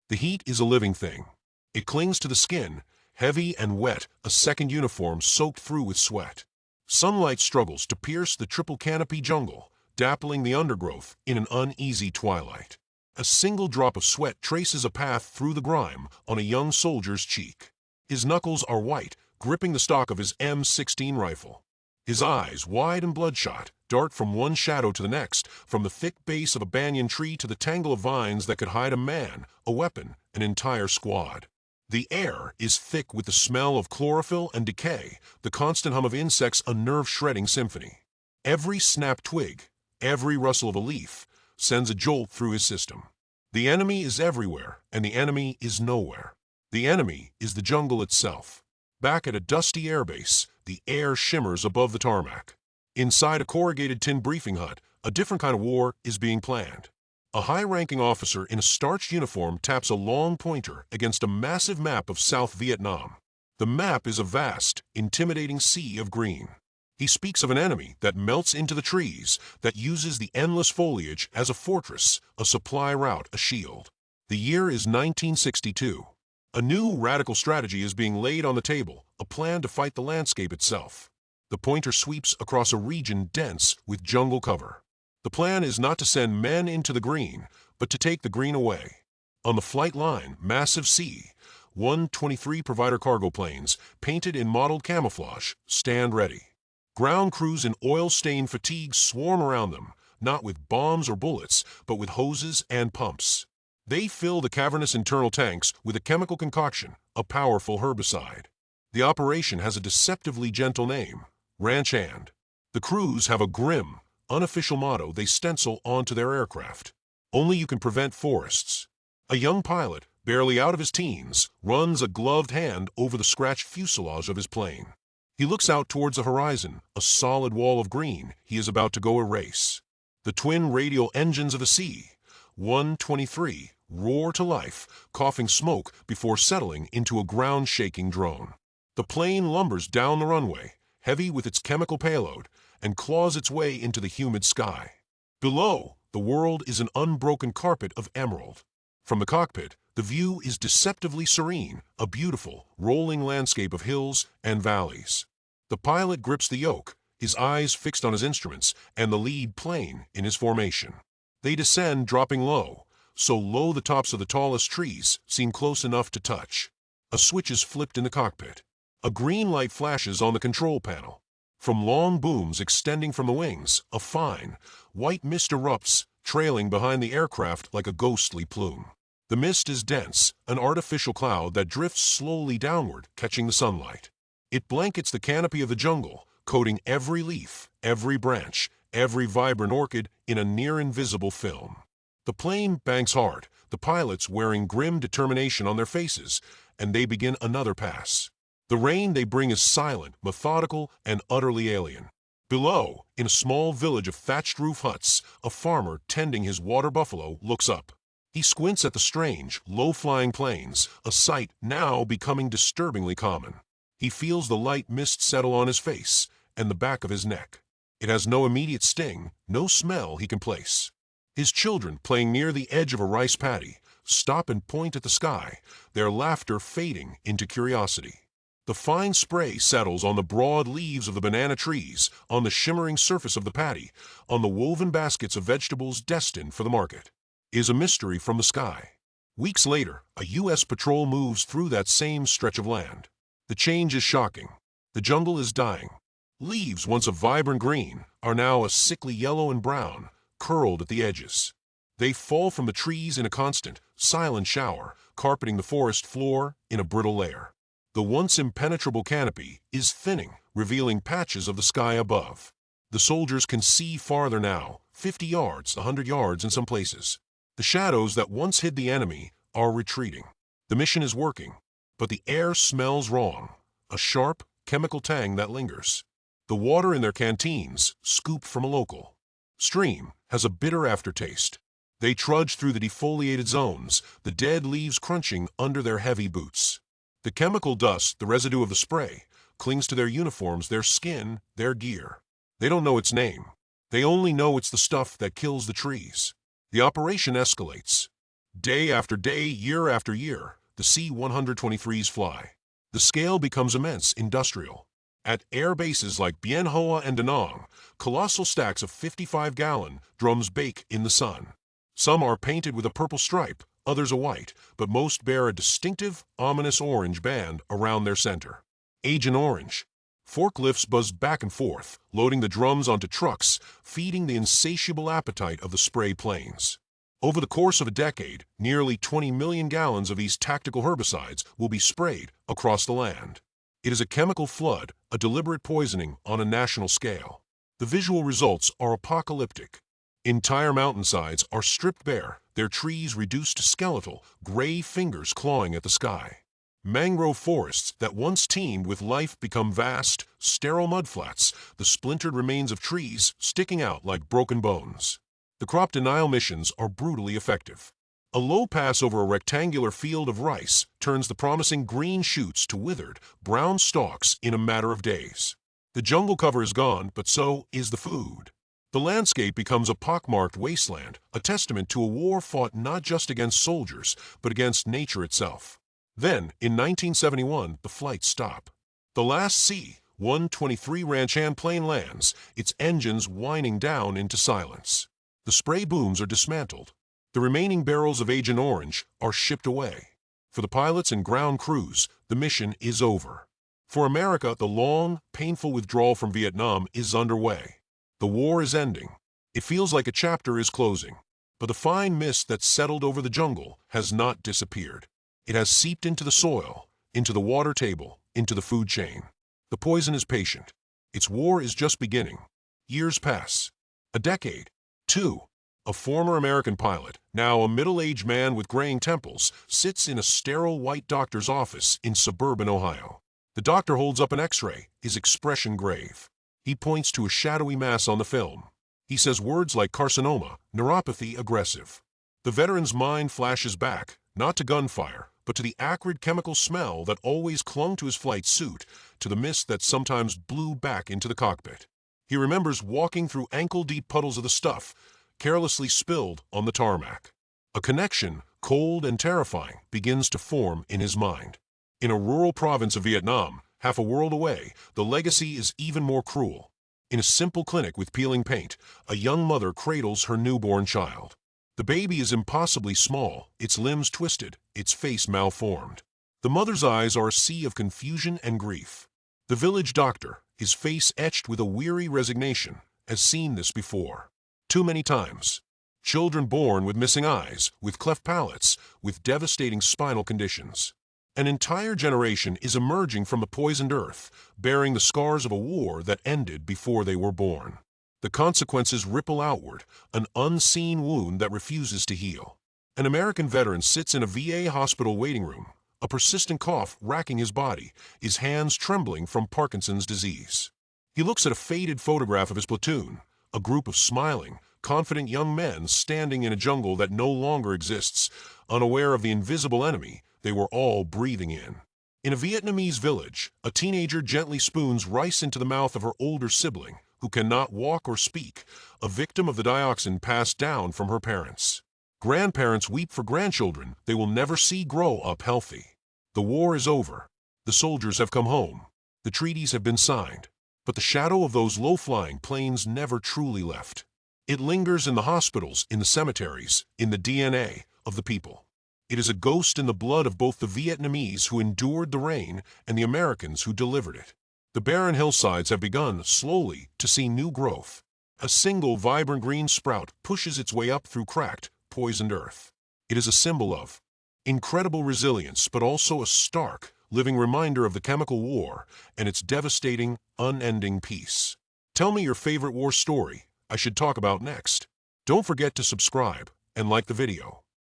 The heat is a living thing. It clings to the skin, heavy and wet, a second uniform soaked through with sweat. Sunlight struggles to pierce the triple canopy jungle, dappling the undergrowth in an uneasy twilight. A single drop of sweat traces a path through the grime on a young soldier's cheek. His knuckles are white, gripping the stock of his M16 rifle. His eyes, wide and bloodshot, dart from one shadow to the next, from the thick base of a banyan tree to the tangle of vines that could hide a man, a weapon, an entire squad. The air is thick with the smell of chlorophyll and decay, the constant hum of insects a nerve-shredding symphony. Every snapped twig, every rustle of a leaf, sends a jolt through his system. The enemy is everywhere, and the enemy is nowhere. The enemy is the jungle itself. Back at a dusty airbase, the air shimmers above the tarmac. Inside a corrugated tin briefing hut, a different kind of war is being planned. A high-ranking officer in a starched uniform taps a long pointer against a massive map of South Vietnam. The map is a vast, intimidating sea of green. He speaks of an enemy that melts into the trees, that uses the endless foliage as a fortress, a supply route, a shield. The year is 1962. A new radical strategy is being laid on the table, a plan to fight the landscape itself. The pointer sweeps across a region dense with jungle cover. The plan is not to send men into the green, but to take the green away. On the flight line, massive C-123 provider cargo planes, painted in mottled camouflage, stand ready. Ground crews in oil-stained fatigues swarm around them, not with bombs or bullets, but with hoses and pumps. They fill the cavernous internal tanks with a chemical concoction, a powerful herbicide. The operation has a deceptively gentle name, Ranch Hand. The crews have a grim, unofficial motto they stencil onto their aircraft. Only you can prevent forests. A young pilot, barely out of his teens, runs a gloved hand over the scratched fuselage of his plane. He looks out towards the horizon, a solid wall of green he is about to go erase. The twin radial engines of the C-123 roar to life, coughing smoke before settling into a ground-shaking drone. The plane lumbers down the runway, heavy with its chemical payload, and claws its way into the humid sky. Below, the world is an unbroken carpet of emerald. From the cockpit, the view is deceptively serene, a beautiful, rolling landscape of hills and valleys. The pilot grips the yoke, his eyes fixed on his instruments, and the lead plane in his formation. They descend, dropping low, so low the tops of the tallest trees seem close enough to touch. A switch is flipped in the cockpit. A green light flashes on the control panel. From long booms extending from the wings, a fine, white mist erupts, trailing behind the aircraft like a ghostly plume. The mist is dense, an artificial cloud that drifts slowly downward, catching the sunlight. It blankets the canopy of the jungle, coating every leaf, every branch, every vibrant orchid in a near-invisible film. The plane banks hard, the pilots wearing grim determination on their faces, and they begin another pass. The rain they bring is silent, methodical, and utterly alien. Below, in a small village of thatched roof huts, a farmer tending his water buffalo looks up. He squints at the strange, low-flying planes, a sight now becoming disturbingly common. He feels the light mist settle on his face and the back of his neck. It has no immediate sting, no smell he can place. His children, playing near the edge of a rice paddy, stop and point at the sky, their laughter fading into curiosity. The fine spray settles on the broad leaves of the banana trees, on the shimmering surface of the paddy, on the woven baskets of vegetables destined for the market. It is a mystery from the sky. Weeks later, a U.S. patrol moves through that same stretch of land. The change is shocking. The jungle is dying. Leaves, once a vibrant green, are now a sickly yellow and brown, curled at the edges. They fall from the trees in a constant, silent shower, carpeting the forest floor in a brittle layer. The once impenetrable canopy is thinning, revealing patches of the sky above. The soldiers can see farther now, 50 yards, 100 yards in some places. The shadows that once hid the enemy are retreating. The mission is working, but the air smells wrong, a sharp, chemical tang that lingers. The water in their canteens, scooped from a local stream, has a bitter aftertaste. They trudge through the defoliated zones, the dead leaves crunching under their heavy boots. The chemical dust, the residue of the spray, clings to their uniforms, their skin, their gear. They don't know its name. They only know it's the stuff that kills the trees. The operation escalates. Day after day, year after year, the C-123s fly. The scale becomes immense, industrial. At air bases like Bien Hoa and Da Nang, colossal stacks of 55-gallon drums bake in the sun. Some are painted with a purple stripe, others a white, but most bear a distinctive, ominous orange band around their center. Agent Orange. Forklifts buzz back and forth, loading the drums onto trucks, feeding the insatiable appetite of the spray planes. Over the course of a decade, nearly 20 million gallons of these tactical herbicides will be sprayed across the land. It is a chemical flood, a deliberate poisoning on a national scale. The visual results are apocalyptic. Entire mountainsides are stripped bare, their trees reduced to skeletal, gray fingers clawing at the sky. Mangrove forests that once teemed with life become vast, sterile mudflats, the splintered remains of trees sticking out like broken bones. The crop denial missions are brutally effective. A low pass over a rectangular field of rice turns the promising green shoots to withered, brown stalks in a matter of days. The jungle cover is gone, but so is the food. The landscape becomes a pockmarked wasteland, a testament to a war fought not just against soldiers, but against nature itself. Then, in 1971, the flights stop. The last C-123 ranch hand plane lands, its engines whining down into silence. The spray booms are dismantled. The remaining barrels of Agent Orange are shipped away. For the pilots and ground crews, the mission is over. For America, the long, painful withdrawal from Vietnam is underway. The war is ending. It feels like a chapter is closing. But the fine mist that settled over the jungle has not disappeared. It has seeped into the soil, into the water table, into the food chain. The poison is patient. Its war is just beginning. Years pass. A decade. Two. A former American pilot, now a middle-aged man with graying temples, sits in a sterile white doctor's office in suburban Ohio. The doctor holds up an X-ray, his expression grave. He points to a shadowy mass on the film. He says words like carcinoma, neuropathy, aggressive. The veteran's mind flashes back, not to gunfire, but to the acrid chemical smell that always clung to his flight suit, to the mist that sometimes blew back into the cockpit. He remembers walking through ankle-deep puddles of the stuff, carelessly spilled on the tarmac. A connection, cold and terrifying, begins to form in his mind. In a rural province of Vietnam, half a world away, the legacy is even more cruel. In a simple clinic with peeling paint, a young mother cradles her newborn child. The baby is impossibly small, its limbs twisted, its face malformed. The mother's eyes are a sea of confusion and grief. The village doctor, his face etched with a weary resignation, has seen this before. Too many times. Children born with missing eyes, with cleft palates, with devastating spinal conditions. An entire generation is emerging from the poisoned earth, bearing the scars of a war that ended before they were born. The consequences ripple outward, an unseen wound that refuses to heal. An American veteran sits in a VA hospital waiting room, a persistent cough racking his body, his hands trembling from Parkinson's disease. He looks at a faded photograph of his platoon, a group of smiling, confident young men standing in a jungle that no longer exists, unaware of the invisible enemy they were all breathing in. In a Vietnamese village, a teenager gently spoons rice into the mouth of her older sibling, who cannot walk or speak, a victim of the dioxin passed down from her parents. Grandparents weep for grandchildren they will never see grow up healthy. The war is over. The soldiers have come home. The treaties have been signed. But the shadow of those low-flying planes never truly left. It lingers in the hospitals, in the cemeteries, in the DNA of the people. It is a ghost in the blood of both the Vietnamese who endured the rain and the Americans who delivered it. The barren hillsides have begun, slowly, to see new growth. A single vibrant green sprout pushes its way up through cracked, poisoned earth. It is a symbol of incredible resilience, but also a stark, living reminder of the chemical war and its devastating, unending peace. Tell me your favorite war story I should talk about next. Don't forget to subscribe and like the video.